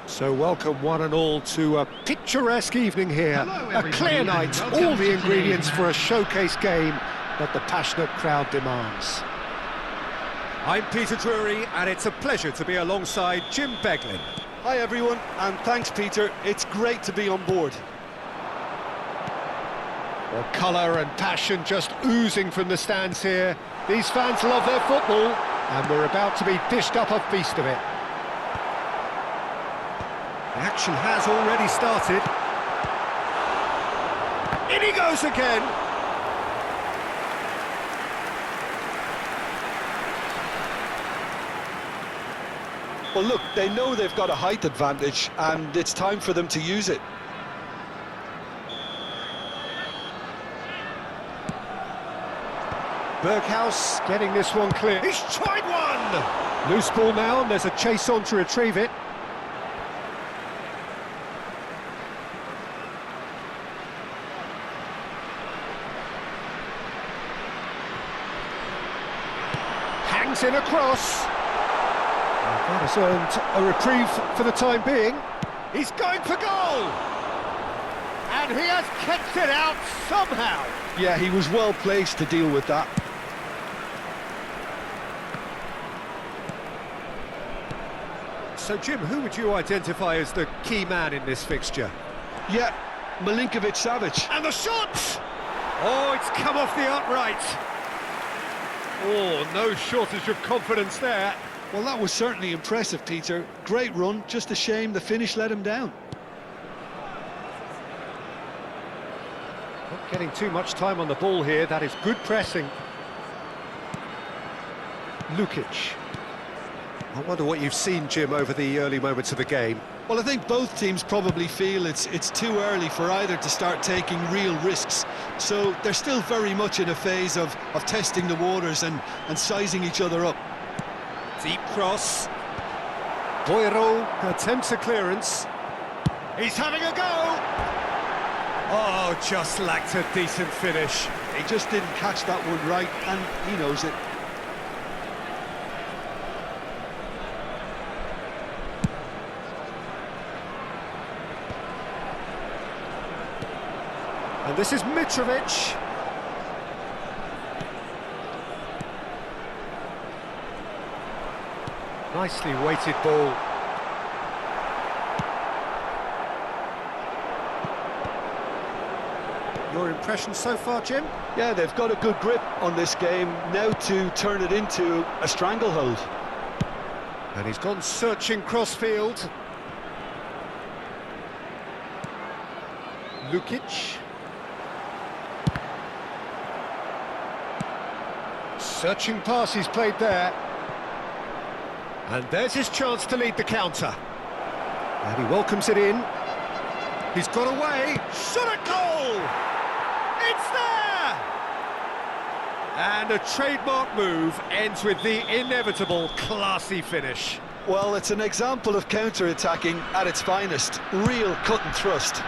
So welcome one and all to a picturesque evening here. A clear night, all the ingredients for a showcase game that the passionate crowd demands. I'm Peter Drury, and it's a pleasure to be alongside Jim Beglin. Hi everyone, and thanks Peter, it's great to be on board. Well, colour and passion just oozing from the stands here. These fans love their football, and we're about to be dished up a feast of it. The action has already started. In he goes again! Well look, they know they've got a height advantage, and it's time for them to use it. Berghaus getting this one clear. He's tried one! Loose ball now, and there's a chase on to retrieve it. Hangs in across. That has earned a reprieve for the time being. He's going for goal! And he has kept it out somehow. Yeah, he was well placed to deal with that. So Jim, who would you identify as the key man in this fixture? Yeah, Milinkovic-Savic. And the shot! Oh, it's come off the upright. Oh, no shortage of confidence there. Well, that was certainly impressive, Peter. Great run, just a shame the finish let him down. Not getting too much time on the ball here, that is good pressing. Lukic. I wonder what you've seen, Jim, over the early moments of the game. Well, I think both teams probably feel it's too early for either to start taking real risks. So they're still very much in a phase of testing the waters and sizing each other up. Deep cross. Boiro attempts a clearance. He's having a go! Oh, just lacked a decent finish. He just didn't catch that one right, and he knows it. And this is Mitrovic. Nicely weighted ball. Your impression so far, Jim? Yeah, they've got a good grip on this game, now to turn it into a stranglehold. And he's gone searching crossfield. Lukic. Searching pass he's played there. And there's his chance to lead the counter. And he welcomes it in. He's got away. Shot at goal! It's there! And a trademark move ends with the inevitable classy finish. Well, it's an example of counter-attacking at its finest. Real cut and thrust.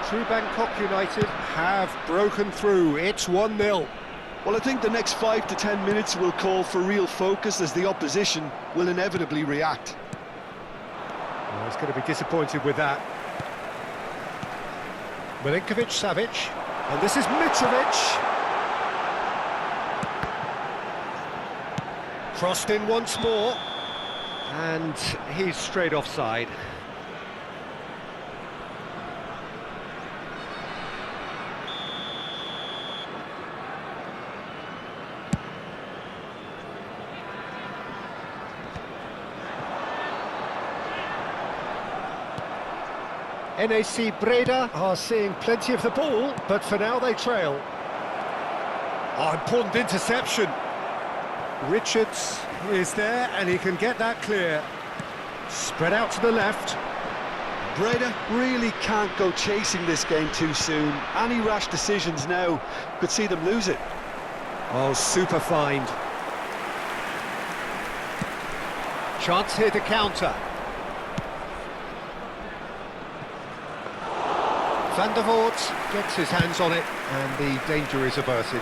True Bangkok United have broken through. It's 1-0. Well, I think the next 5 to 10 minutes will call for real focus as the opposition will inevitably react. Well, he's going to be disappointed with that. Milinkovic-Savic, and this is Mitrovic. Crossed in once more, and he's straight offside. NAC Breda are seeing plenty of the ball, but for now they trail. Oh, important interception. Richards is there, and he can get that clear. Spread out to the left. Breda really can't go chasing this game too soon. Any rash decisions now could see them lose it. Oh, super find. Chance here to counter. Van der Voort gets his hands on it, and the danger is averted.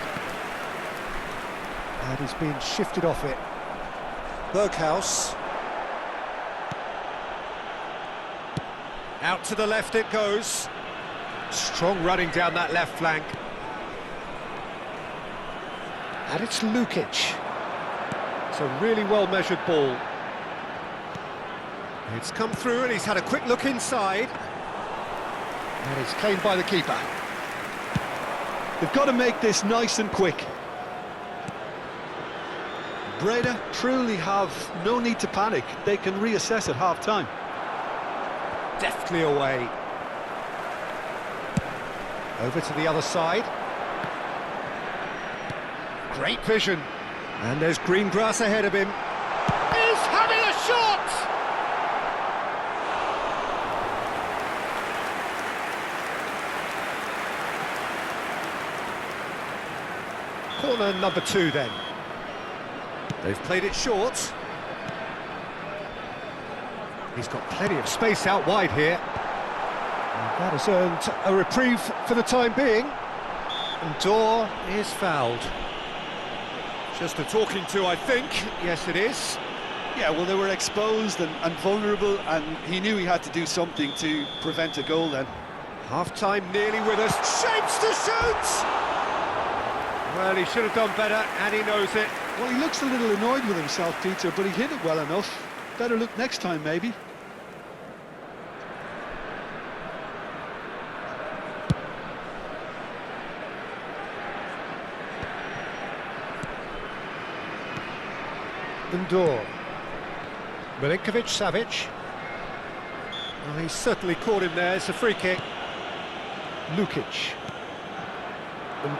And he's been shifted off it. Berghaus. Out to the left it goes. Strong running down that left flank. And it's Lukic. It's a really well-measured ball. It's come through and he's had a quick look inside. And it's claimed by the keeper. They've got to make this nice and quick. Breda truly have no need to panic. They can reassess at half-time. Deftly away. Over to the other side. Great vision. And there's green grass ahead of him. He's having a shot! Corner number 2 then. They've played it short. He's got plenty of space out wide here. And that has earned a reprieve for the time being. And Dor is fouled. Just a talking to, I think. Yes, it is. Yeah, well, they were exposed and vulnerable, and he knew he had to do something to prevent a goal then. Half-time nearly with us. Shapes to shoot! Well, he should have done better, and he knows it. Well, he looks a little annoyed with himself, Peter, but he hit it well enough. Better look next time, maybe. Dor. Milinkovic-Savic. Well, he's certainly caught him there. It's a free kick. Lukic.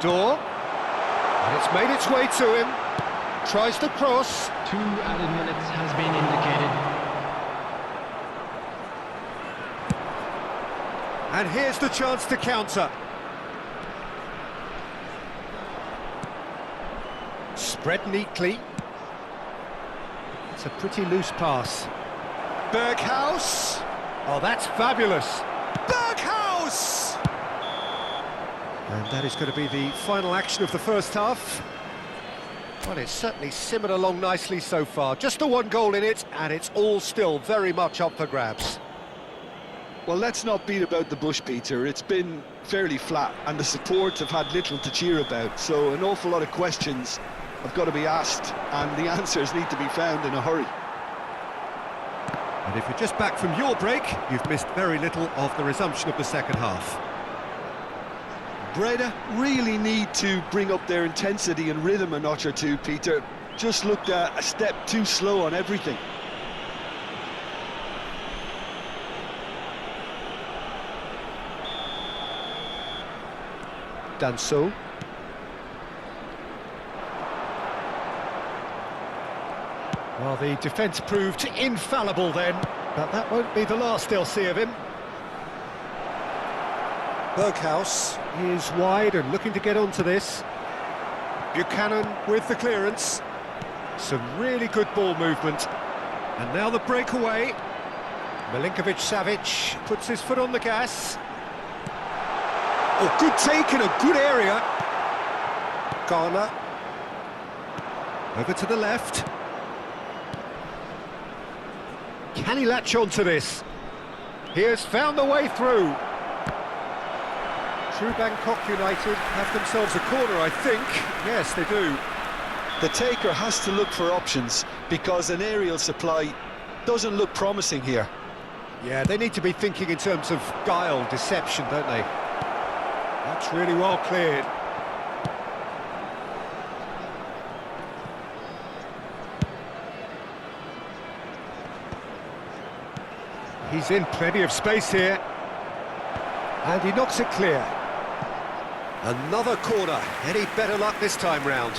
Dor. And it's made its way to him. Tries to cross. 2 added minutes has been indicated. And here's the chance to counter. Spread neatly. It's a pretty loose pass. Berghaus. Oh, that's fabulous. Berghaus! And that is going to be the final action of the first half. Well, it's certainly simmered along nicely so far. Just the 1 goal in it, and it's all still very much up for grabs. Well, let's not beat about the bush, Peter. It's been fairly flat, and the support have had little to cheer about. So an awful lot of questions have got to be asked, and the answers need to be found in a hurry. And if you're just back from your break, you've missed very little of the resumption of the second half. Breda really need to bring up their intensity and rhythm a notch or two, Peter. Just looked a step too slow on everything. Danso. Well, the defence proved infallible then, but that won't be the last they'll see of him. Berghaus is wide and looking to get onto this. Buchanan with the clearance. Some really good ball movement. And now the breakaway. Milinkovic-Savic puts his foot on the gas. Oh, good take in a good area. Garner. Over to the left. Can he latch on to this? He has found the way through. True Bangkok United have themselves a corner, I think. Yes, they do. The taker has to look for options, because an aerial supply doesn't look promising here. Yeah, they need to be thinking in terms of guile, deception, don't they? That's really well cleared. He's in plenty of space here. And he knocks it clear. Another corner. Any better luck this time round?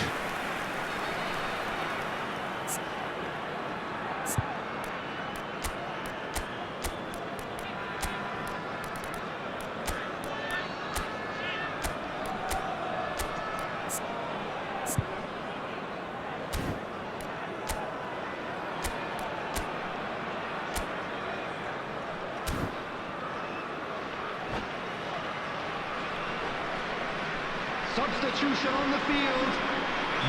Substitution on the field.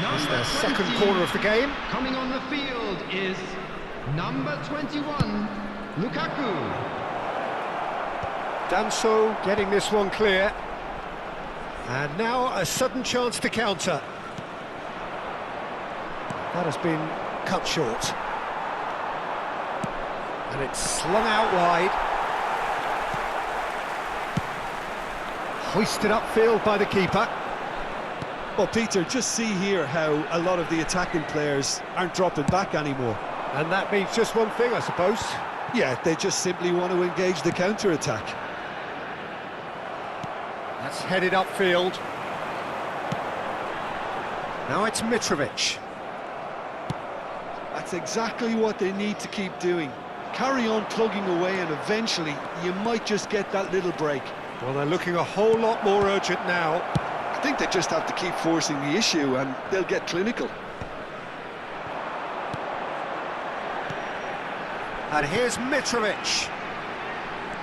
That's their second corner of the game. Coming on the field is number 21, Lukaku. Danso getting this one clear. And now a sudden chance to counter. That has been cut short. And it's slung out wide. Hoisted upfield by the keeper. Well, Peter, just see here how a lot of the attacking players aren't dropping back anymore. And that means just one thing, I suppose. Yeah, they just simply want to engage the counter-attack. That's headed upfield. Now it's Mitrovic. That's exactly what they need to keep doing. Carry on plugging away and eventually you might just get that little break. Well, they're looking a whole lot more urgent now. I think they just have to keep forcing the issue and they'll get clinical. And here's Mitrovic.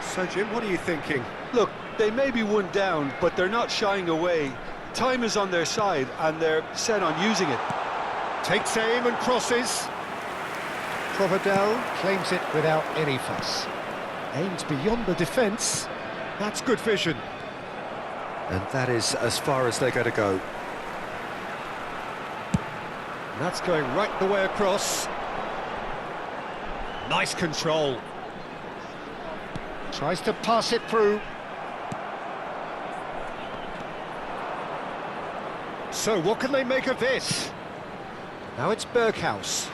So, Jim, what are you thinking? Look, they may be one down, but they're not shying away. Time is on their side and they're set on using it. Takes aim and crosses. Provedel claims it without any fuss. Aims beyond the defence. That's good vision. And that is as far as they're going to go. And that's going right the way across. Nice control. Tries to pass it through. So what can they make of this? Now it's Berghaus.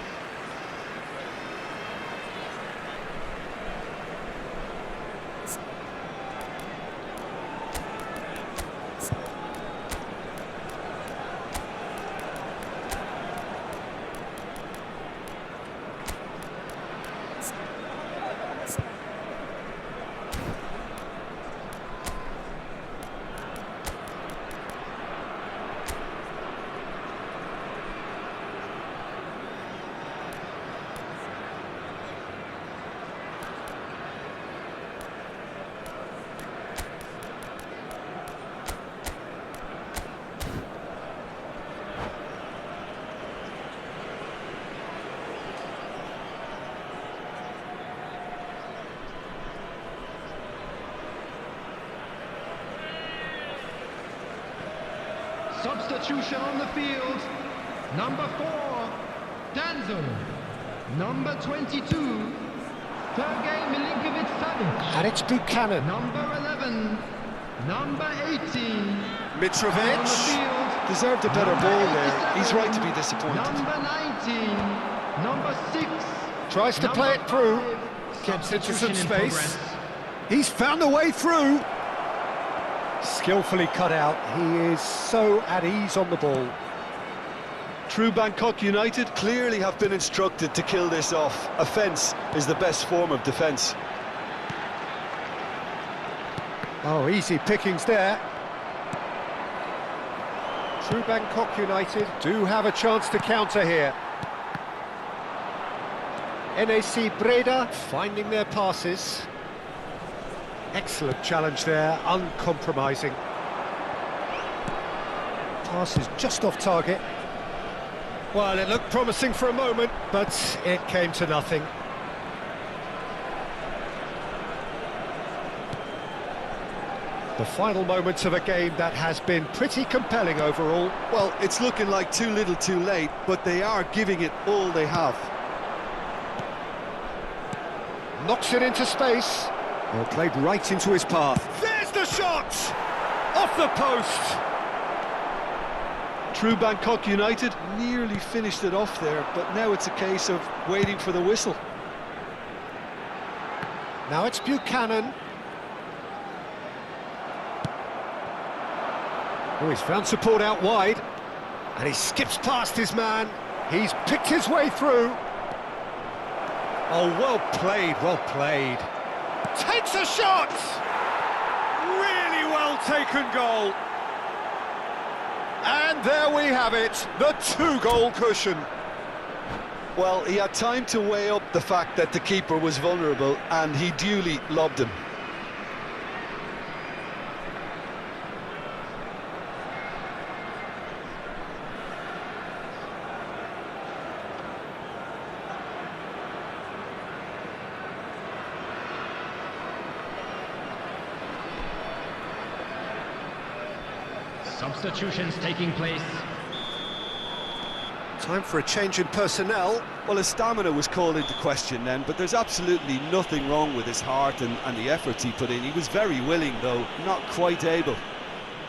Substitution on the field. Number 4, Danzo. Number 22, Sergej Milinkovic-Savic. And it's Buchanan. Number 11, number 18. Mitrovic. On the field. Deserved a better ball there. He's right to be disappointed. Number 19, number 6. Tries to play it through. Gets into some space. He's found a way through. Skillfully cut out. He is so at ease on the ball. True Bangkok United clearly have been instructed to kill this off. Offence is the best form of defence. Oh, easy pickings there. True Bangkok United do have a chance to counter here. NAC Breda finding their passes. Excellent challenge there, uncompromising. Pass is just off target. Well, it looked promising for a moment, but it came to nothing. The final moments of a game that has been pretty compelling overall. Well, it's looking like too little too late, but they are giving it all they have. Knocks it into space. Well, played right into his path. There's the shot! Off the post! True Bangkok United nearly finished it off there, but now it's a case of waiting for the whistle. Now it's Buchanan. Oh, he's found support out wide. And he skips past his man. He's picked his way through. Oh, well played, well played. Takes a shot! Really well taken goal. And there we have it, the 2-goal cushion. Well, he had time to weigh up the fact that the keeper was vulnerable, and he duly lobbed him. Substitutions taking place. Time for a change in personnel. Well, his stamina was called into question then, but there's absolutely nothing wrong with his heart and the efforts he put in. He was very willing, though, not quite able.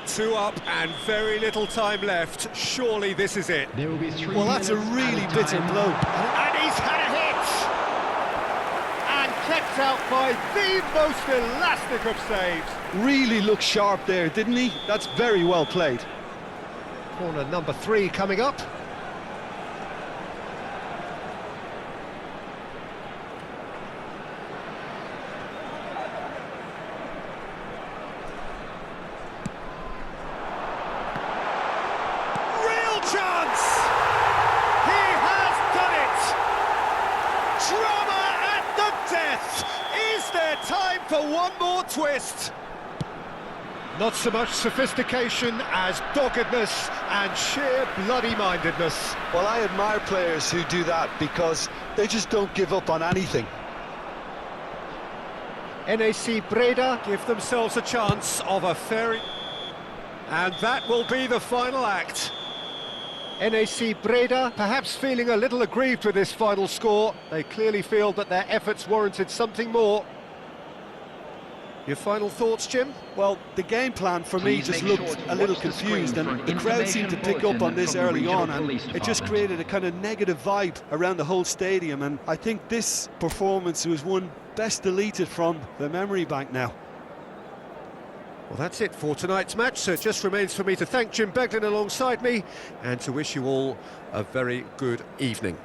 2 up and very little time left. Surely this is it. There will be 3 Well, that's a minutes really added bitter time. blow. And he's had a hit! And kept out by the most elastic of saves. Really looked sharp there, didn't he? That's very well played. Corner number 3 coming up. Chance! He has done it! Drama at the death! Is there time for one more twist? Not so much sophistication as doggedness and sheer bloody-mindedness. Well, I admire players who do that because they just don't give up on anything. NAC Breda give themselves a chance of a fairy... And that will be the final act. NAC Breda perhaps feeling a little aggrieved with this final score. They clearly feel that their efforts warranted something more. Your final thoughts, Jim? Well, the game plan for me Please just make looked sure to a little watch the confused, screen for and an the crowd seemed to pick up on information this bulletin early from the on, Regional and Police it just Department. created a kind of negative vibe around the whole stadium, and I think this performance was one best deleted from the memory bank now. Well, that's it for tonight's match, so it just remains for me to thank Jim Beglin alongside me and to wish you all a very good evening.